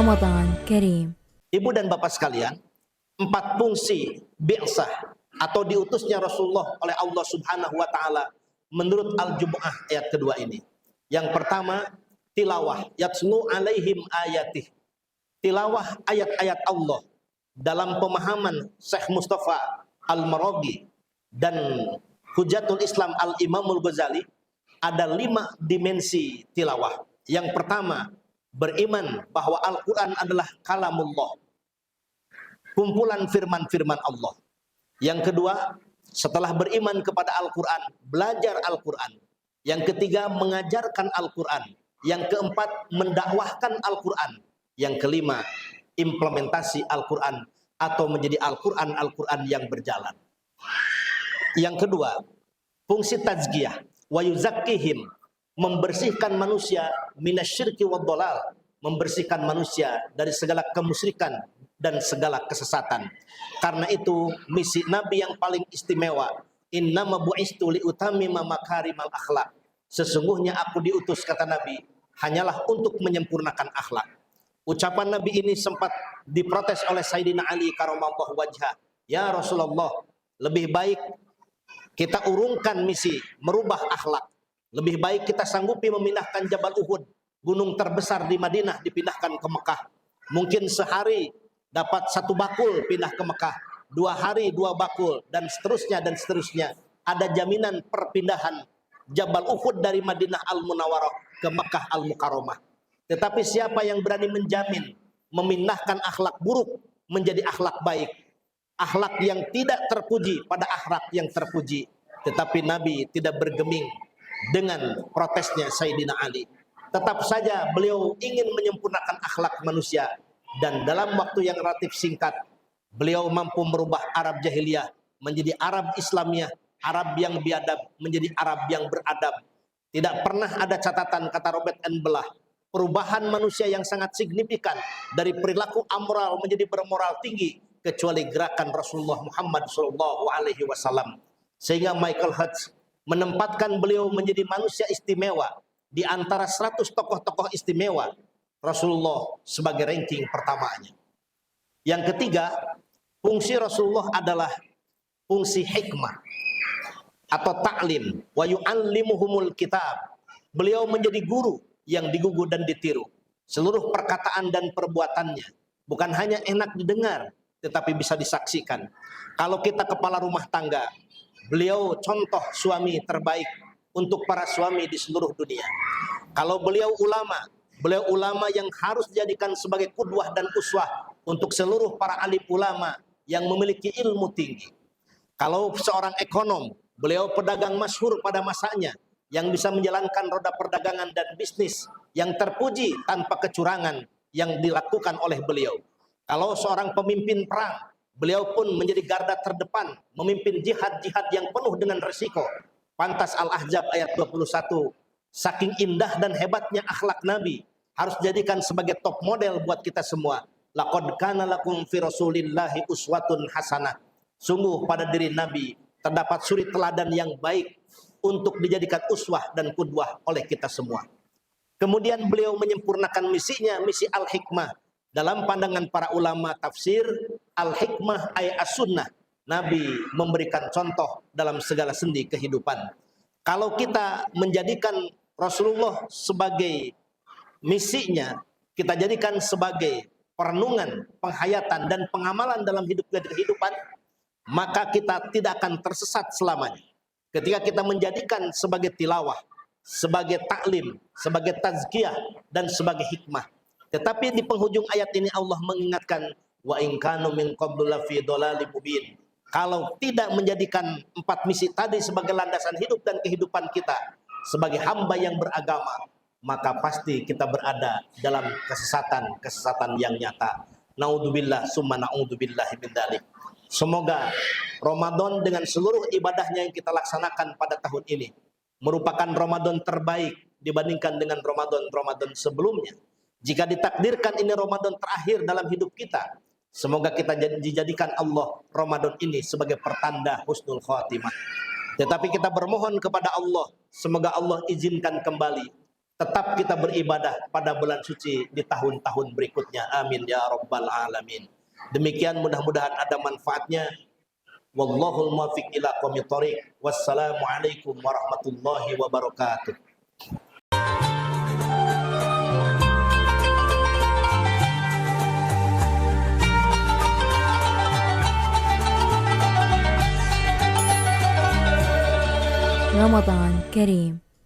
Ramadan Kareem. Ibu dan bapak sekalian, 4 fungsi bi'sah atau diutusnya Rasulullah oleh Allah Subhanahu wa taala menurut Al-Jumu'ah ayat kedua ini. Yang pertama, tilawah, yatslu alaihim ayatih. Tilawah ayat-ayat Allah. Dalam pemahaman Syekh Mustafa Al-Maraghi dan Hujatul Islam Al-Imamul Ghazali, ada 5 dimensi tilawah. Yang pertama, beriman bahwa Al-Quran adalah kalamullah, kumpulan firman-firman Allah. Yang kedua, setelah beriman kepada Al-Quran, belajar Al-Quran. Yang ketiga, mengajarkan Al-Quran. Yang keempat, mendakwahkan Al-Quran. Yang kelima, implementasi Al-Quran atau menjadi Al-Quran yang berjalan. Yang kedua, fungsi tazkiyah, wa yuzakkihim, membersihkan manusia minasyirki wad dhalal, membersihkan manusia dari segala kemusyrikan dan segala kesesatan. Karena itu misi Nabi yang paling istimewa, innama bu'istu liutammima makarimal akhlak. Sesungguhnya aku diutus, kata Nabi, hanyalah untuk menyempurnakan akhlak. Ucapan Nabi ini sempat diprotes oleh Sayyidina Ali karamallahu wajhah. Ya Rasulullah, lebih baik kita urungkan misi merubah akhlak. Lebih baik kita sanggupi memindahkan Jabal Uhud, gunung terbesar di Madinah, dipindahkan ke Mekah. Mungkin sehari dapat 1 bakul pindah ke Mekah, 2 hari 2 bakul, dan seterusnya dan seterusnya. Ada jaminan perpindahan Jabal Uhud dari Madinah Al-Munawwarah ke Mekah Al-Mukarramah. Tetapi siapa yang berani menjamin memindahkan akhlak buruk menjadi akhlak baik, akhlak yang tidak terpuji pada akhlak yang terpuji? Tetapi Nabi tidak bergeming dengan protesnya Sayyidina Ali. Tetap saja beliau ingin menyempurnakan akhlak manusia, dan dalam waktu yang relatif singkat beliau mampu merubah Arab jahiliyah menjadi Arab Islamiyah, Arab yang biadab menjadi Arab yang beradab. Tidak pernah ada catatan, kata Robert N. Belah, perubahan manusia yang sangat signifikan dari perilaku amoral menjadi bermoral tinggi kecuali gerakan Rasulullah Muhammad SAW. Sehingga Michael Hutz menempatkan beliau menjadi manusia istimewa di antara 100 tokoh-tokoh istimewa, Rasulullah sebagai ranking pertamanya. Yang ketiga, fungsi Rasulullah adalah fungsi hikmah atau ta'lim, wa yu'allimuhumul kitab. Beliau menjadi guru yang digugu dan ditiru. Seluruh perkataan dan perbuatannya bukan hanya enak didengar, tetapi bisa disaksikan. Kalau kita kepala rumah tangga, beliau contoh suami terbaik untuk para suami di seluruh dunia. Kalau beliau ulama yang harus dijadikan sebagai qudwah dan uswah untuk seluruh para alim ulama yang memiliki ilmu tinggi. Kalau seorang ekonom, beliau pedagang masyhur pada masanya yang bisa menjalankan roda perdagangan dan bisnis yang terpuji tanpa kecurangan yang dilakukan oleh beliau. Kalau seorang pemimpin perang, beliau pun menjadi garda terdepan memimpin jihad-jihad yang penuh dengan risiko. Pantas Al-Ahzab ayat 21, saking indah dan hebatnya akhlak Nabi, harus dijadikan sebagai top model buat kita semua. Laqad kana lakum fi Rasulillahi uswatun hasanah. Sungguh pada diri Nabi terdapat suri teladan yang baik untuk dijadikan uswah dan qudwah oleh kita semua. Kemudian beliau menyempurnakan misinya, misi al-hikmah. Dalam pandangan para ulama tafsir, al-hikmah ay as-sunnah. Nabi memberikan contoh dalam segala sendi kehidupan. Kalau kita menjadikan Rasulullah sebagai misinya, kita jadikan sebagai perenungan, penghayatan, dan pengamalan dalam hidup dan kehidupan, maka kita tidak akan tersesat selamanya. Ketika kita menjadikan sebagai tilawah, sebagai taklim, sebagai tazkiyah, dan sebagai hikmah. Tetapi di penghujung ayat ini Allah mengingatkan, wa in kanu min qablu lafi dhalalim mubin. Kalau tidak menjadikan 4 misi tadi sebagai landasan hidup dan kehidupan kita sebagai hamba yang beragama, maka pasti kita berada dalam kesesatan yang nyata. Naudzubillah summa naudzubillahi min dzalik. Semoga Ramadan dengan seluruh ibadahnya yang kita laksanakan pada tahun ini merupakan Ramadan terbaik dibandingkan dengan Ramadan sebelumnya. Jika ditakdirkan ini Ramadan terakhir dalam hidup kita, semoga kita dijadikan Allah Ramadan ini sebagai pertanda husnul khatimah. Tetapi kita bermohon kepada Allah, semoga Allah izinkan kembali tetap kita beribadah pada bulan suci di tahun-tahun berikutnya. Amin ya rabbal alamin. Demikian, mudah-mudahan ada manfaatnya. Wallahul muwaffiq ila aqwamit thoriq. Wassalamualaikum warahmatullahi wabarakatuh. Ramadan Kareem.